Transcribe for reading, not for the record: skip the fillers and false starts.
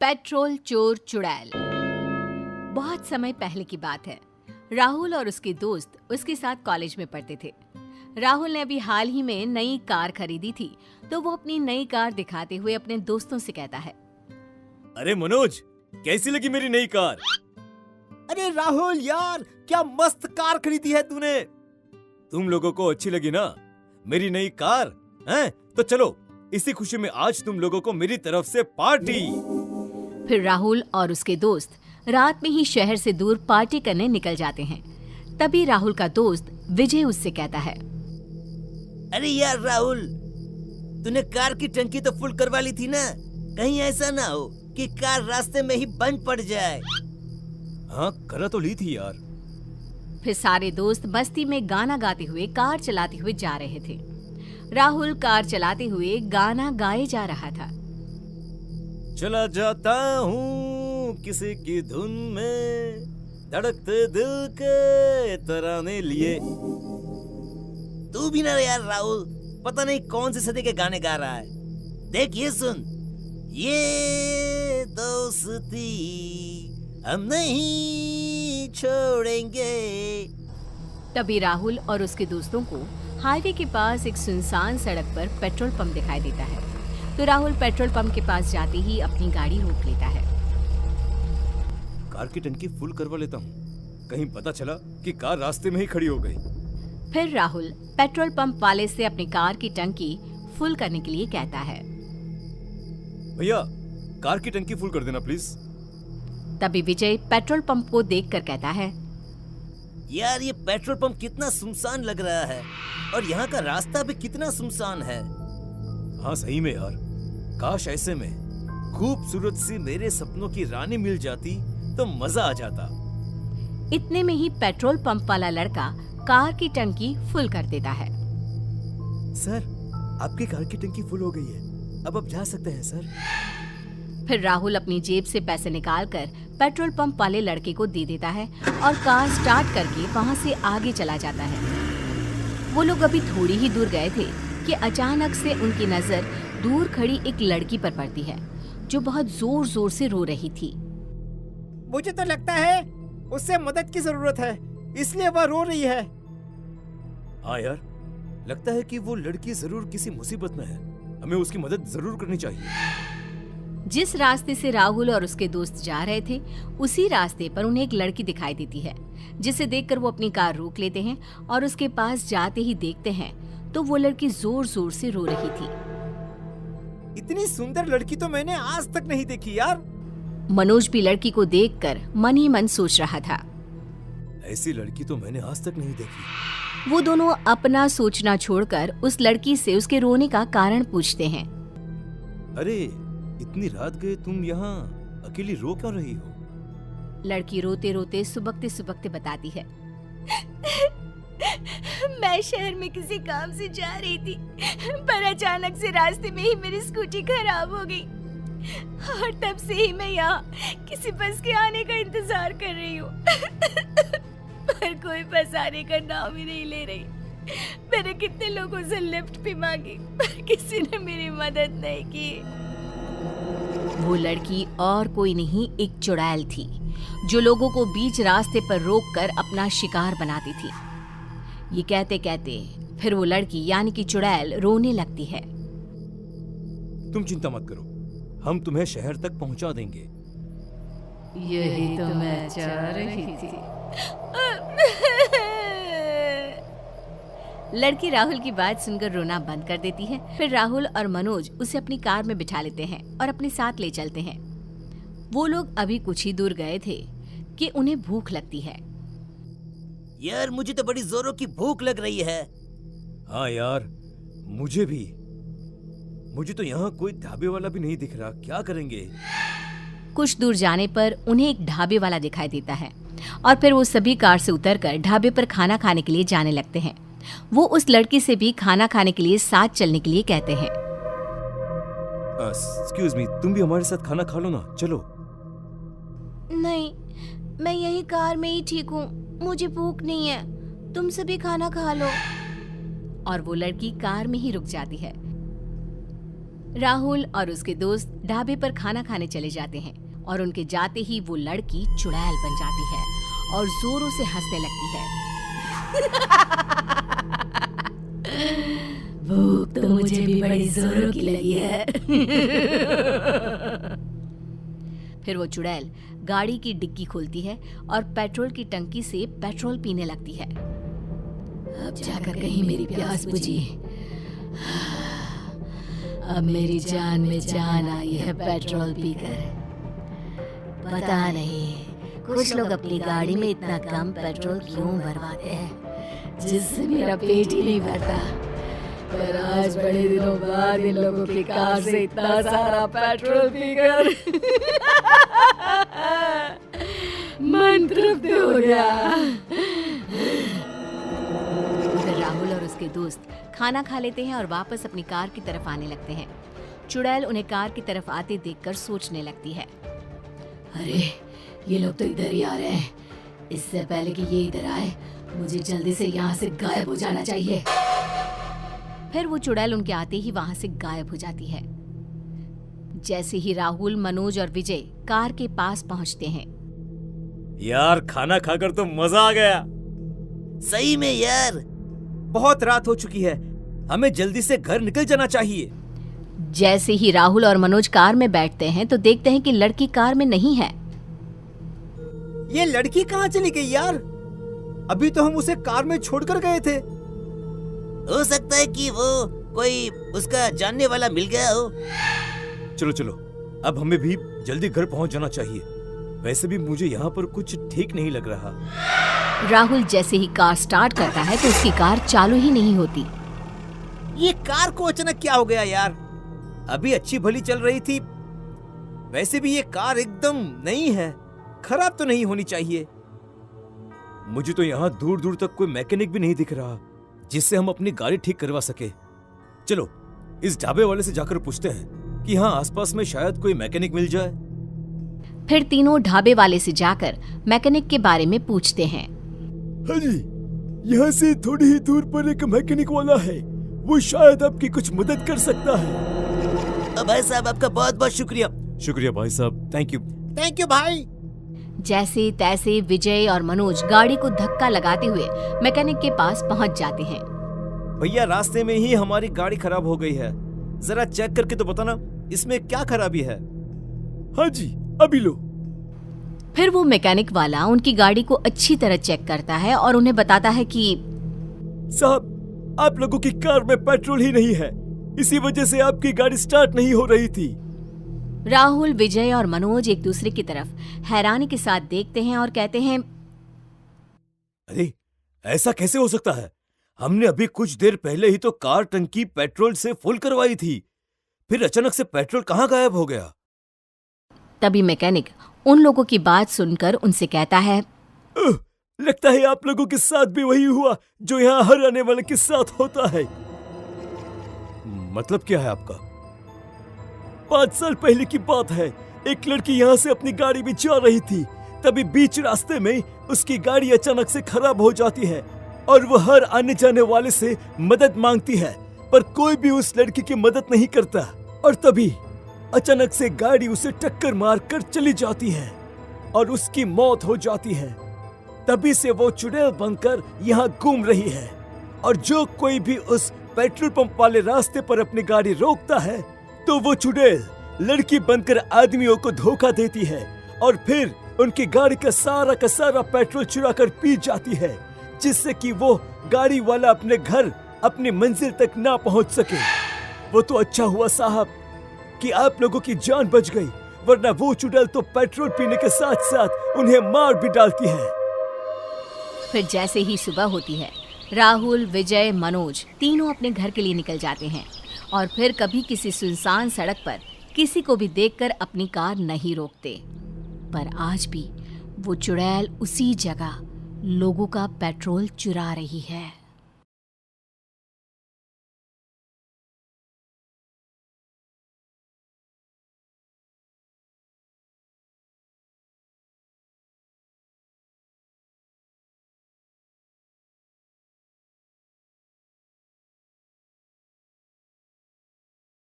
Petrol चोर चुड़ैल। बहुत समय पहले की बात है। राहुल और उसके दोस्त उसके साथ कॉलेज में पढ़ते थे। राहुल ने अभी हाल ही में नई कार खरीदी थी, तो वो अपनी नई कार दिखाते हुए अपने दोस्तों से कहता है, अरे मनोज, कैसी लगी मेरी नई कार? अरे राहुल यार, क्या मस्त कार खरीदी है तूने। तुम लोगों को अच्छी लगी ना मेरी नई कार? हैं? तो चलो, इसी खुशी में आज तुम लोगों को मेरी तरफ से पार्टी। फिर राहुल और उसके दोस्त रात में ही शहर से दूर पार्टी करने निकल जाते हैं। तभी राहुल का दोस्त विजय उससे कहता है, अरे यार राहुल, तूने कार की टंकी तो फुल करवा ली थी ना, कहीं ऐसा ना हो कि कार रास्ते में ही बंद पड़ जाए। हाँ, करा तो ली थी यार। फिर सारे दोस्त मस्ती में गाना गाते हुए कार चलाते हुए जा रहे थे। राहुल कार चलाते हुए गाना गाए जा रहा था। चला जाता हूँ किसी की धुन में, धड़कते दिल के तराने लिए। तू भी ना यार राहुल, पता नहीं कौन से सदी के गाने गा रहा है। देख ये सुन, ये दोस्ती हम नहीं छोड़ेंगे। तभी राहुल और उसके दोस्तों को हाईवे के पास एक सुनसान सड़क पर पेट्रोल पंप दिखाई देता है। तो राहुल पेट्रोल पंप के पास जाते ही अपनी गाड़ी रोक लेता है। कार की टंकी फुल करवा लेता हूँ, कहीं पता चला कि कार रास्ते में ही खड़ी हो गई। फिर राहुल पेट्रोल पंप वाले से अपनी कार की टंकी फुल करने के लिए कहता है। भैया, कार की टंकी फुल कर देना प्लीज। तभी विजय पेट्रोल पंप को देखकर कहता है, यार ये पेट्रोल पंप कितना सुनसान लग रहा है, और यहाँ का रास्ता भी कितना सुनसान है। हाँ सही में यार, काश ऐसे में खूबसूरत सी मेरे सपनों की रानी मिल जाती तो मजा आ जाता। इतने में ही पेट्रोल पंप वाला लड़का कार की टंकी फुल कर देता है। सर, आपकी कार की टंकी फुल हो गई है, अब आप जा सकते हैं सर। फिर राहुल अपनी जेब से पैसे निकालकर पेट्रोल पंप वाले लड़के को दे देता है और कार स्टार्ट करके वहां से आगे चला जाता है। वो लोग अभी थोड़ी ही दूर गए थे कि अचानक से उनकी नजर दूर खड़ी एक लड़की पर पड़ती है, जो बहुत जोर जोर से रो रही थी। मुझे तो लगता है उससे मदद की जरूरत है, इसलिए वह रो रही है। हाँ यार, लगता है कि वो लड़की जरूर किसी मुसीबत में है, हमें उसकी मदद जरूर करनी चाहिए। जिस रास्ते से राहुल और उसके दोस्त जा रहे थे, उसी रास्ते पर उन्हें एक लड़की दिखाई देती है, जिसे देखकर वो अपनी कार रोक लेते हैं और उसके पास जाते ही देखते हैं तो वो लड़की जोर जोर से रो रही थी। इतनी सुंदर लड़की तो मैंने आज तक नहीं देखी यार। मनोज भी लड़की को देखकर मन ही मन सोच रहा था, ऐसी लड़की तो मैंने आज तक नहीं देखी। वो दोनों अपना सोचना छोड़कर उस लड़की से उसके रोने का कारण पूछते हैं। अरे, इतनी रात गए तुम यहाँ अकेली रो क्यों रही हो? लड़की रोते रोते सुबकते सुबकते बताती है, मैं शहर में किसी काम से जा रही थी, पर अचानक से रास्ते में ही मेरी स्कूटी खराब हो गई, और तब से ही मैं यहाँ किसी बस के आने का इंतजार कर रही हूँ, पर कोई बस आने का नाम ही नहीं ले रही। मैंने कितने लोगों से लिफ्ट भी मांगी, पर किसी ने मेरी मदद नहीं की। वो लड़की और कोई नहीं, एक चुड़ैल थी, जो लोगों को बीच रास्ते पर रोककर अपना शिकार बनाती थी। ये कहते कहते फिर वो लड़की यानी कि चुड़ैल रोने लगती है। तुम चिंता मत करो, हम तुम्हें शहर तक पहुंचा देंगे। यही तो मैं चाह रही थी। लड़की राहुल की बात सुनकर रोना बंद कर देती है। फिर राहुल और मनोज उसे अपनी कार में बिठा लेते हैं और अपने साथ ले चलते हैं। वो लोग अभी कुछ ही दूर गए थे कि उन्हें भूख लगती है। यार मुझे तो बड़ी जोरों की भूख लग रही है। हाँ यार, मुझे भी। मुझे तो यहाँ कोई ढाबे वाला भी नहीं दिख रहा, क्या करेंगे? कुछ दूर जाने पर उन्हें एक ढाबे वाला दिखाई देता है और फिर वो सभी कार से उतरकर ढाबे पर खाना खाने के लिए जाने लगते हैं। वो उस लड़की से भी खाना खाने के लिए साथ चलने के लिए कहते हैं। एक्सक्यूज मी, तुम भी हमारे साथ खाना खा लो ना, चलो। नहीं, मैं यही कार में ही ठीक हूँ, मुझे भूख नहीं है, तुम सभी खाना खा लो। और वो लड़की कार में ही रुक जाती है। राहुल और उसके दोस्त ढाबे पर खाना खाने चले जाते हैं और उनके जाते ही वो लड़की चुड़ैल बन जाती है और जोरों से हंसने लगती है। भूख तो मुझे भी बड़ी जोरों की लगी है। फिर वो चुड़ैल गाड़ी की डिग्गी खोलती है और पेट्रोल की टंकी से पेट्रोल पीने लगती है। अब जाकर कहीं मेरी प्यास बुझी। अब मेरी जान में जान आई है पेट्रोल पीकर। पता नहीं कुछ लोग अपनी गाड़ी में इतना कम पेट्रोल क्यों भरवाते हैं, जिससे मेरा पेट ही नहीं भरता। पर आज बड़े दिनों बाद इन लोगों की कार से इतना सारा पेट्रोल पीकर मन तृप्त हो गया। फिर राहुल और उसके दोस्त खाना खा लेते हैं और वापस अपनी कार की तरफ आने लगते हैं। चुड़ैल उन्हें कार की तरफ आते देखकर सोचने लगती है, अरे ये लोग तो इधर ही आ रहे हैं। इससे पहले कि ये इधर आए मुझे जल्दी से यहाँ से गायब हो जाना चाहिए। फिर वो चुड़ैल उनके आते ही वहां से गायब हो जाती है। जैसे ही राहुल, मनोज और विजय कार के पास पहुंचते हैं। यार खाना खाकर तो मजा आ गया। सही में यार, बहुत रात हो चुकी है, हमें जल्दी से घर निकल जाना चाहिए। जैसे ही राहुल और मनोज कार में बैठते हैं तो देखते हैं कि लड़की कार में नहीं है। ये लड़की कहाँ चली गई यार? अभी तो हम उसे कार में छोड़कर गए थे। हो सकता है कि वो कोई उसका जानने वाला मिल गया हो। चलो चलो, अब हमें भी जल्दी घर पहुंच जाना चाहिए। वैसे भी मुझे यहाँ पर कुछ ठीक नहीं लग रहा। राहुल जैसे ही कार स्टार्ट करता है तो उसकी कार चालू ही नहीं होती। ये कार को अचानक क्या हो गया यार? अभी अच्छी भली चल रही थी। वैसे भी ये कार एकदम नई है, खराब तो नहीं होनी चाहिए। मुझे तो यहाँ दूर दूर तक कोई मैकेनिक भी नहीं दिख रहा जिससे हम अपनी गाड़ी ठीक करवा सके। चलो इस ढाबे वाले से जाकर पूछते हैं कि हाँ आसपास में शायद कोई मैकेनिक मिल जाए। फिर तीनों ढाबे वाले से जाकर मैकेनिक के बारे में पूछते हैं। हाँ जी, यहाँ से थोड़ी ही दूर पर एक मैकेनिक वाला है, वो शायद आपकी कुछ मदद कर सकता है। भाई साहब आपका बहुत बहुत शुक्रिया। शुक्रिया भाई साहब, थैंक यू। थैंक यू भाई। जैसे तैसे विजय और मनोज गाड़ी को धक्का लगाते हुए मैकेनिक के पास पहुंच जाते हैं। भैया रास्ते में ही हमारी गाड़ी खराब हो गई है, जरा चेक करके तो बताना इसमें क्या खराबी है। हाँ जी अभी लो। फिर वो मैकेनिक वाला उनकी गाड़ी को अच्छी तरह चेक करता है और उन्हें बताता है कि साहब आप लोगों की कार में पेट्रोल ही नहीं है, इसी वजह से आपकी गाड़ी स्टार्ट नहीं हो रही थी। राहुल, विजय और मनोज एक दूसरे की तरफ हैरानी के साथ देखते हैं और कहते हैं, अरे ऐसा कैसे हो सकता है? हमने अभी कुछ देर पहले ही तो कार टंकी पेट्रोल से फुल करवाई थी, फिर अचानक से पेट्रोल कहाँ गायब हो गया? तभी मैकेनिक उन लोगों की बात सुनकर उनसे कहता है, लगता है आप लोगों के साथ भी वही हुआ जो यहाँ हर आने वाले के साथ होता है। मतलब क्या है आपका? 5 साल पहले की बात है, एक लड़की यहाँ से अपनी गाड़ी में जा रही थी, तभी बीच रास्ते में उसकी गाड़ी अचानक से खराब हो जाती है और वो हर आने जाने वाले से मदद मांगती है, पर कोई भी उस लड़की की मदद नहीं करता और तभी अचानक से गाड़ी उसे टक्कर मारकर चली जाती है और उसकी मौत हो जाती है। तभी से वो चुड़ैल बनकर यहाँ घूम रही है और जो कोई भी उस पेट्रोल पंप वाले रास्ते पर अपनी गाड़ी रोकता है तो वो चुड़ैल लड़की बनकर आदमियों को धोखा देती है और फिर उनकी गाड़ी का सारा पेट्रोल चुरा कर पी जाती है, जिससे कि वो गाड़ी वाला अपने घर, अपनी मंजिल तक ना पहुंच सके। वो तो अच्छा हुआ साहब कि आप लोगों की जान बच गई, वरना वो चुड़ैल तो पेट्रोल पीने के साथ साथ उन्हें मार भी डालती है। फिर जैसे ही सुबह होती है, राहुल, विजय, मनोज तीनों अपने घर के लिए निकल जाते हैं और फिर कभी किसी सुनसान सड़क पर किसी को भी देखकर अपनी कार नहीं रोकते। पर आज भी वो चुड़ैल उसी जगह लोगों का पेट्रोल चुरा रही है।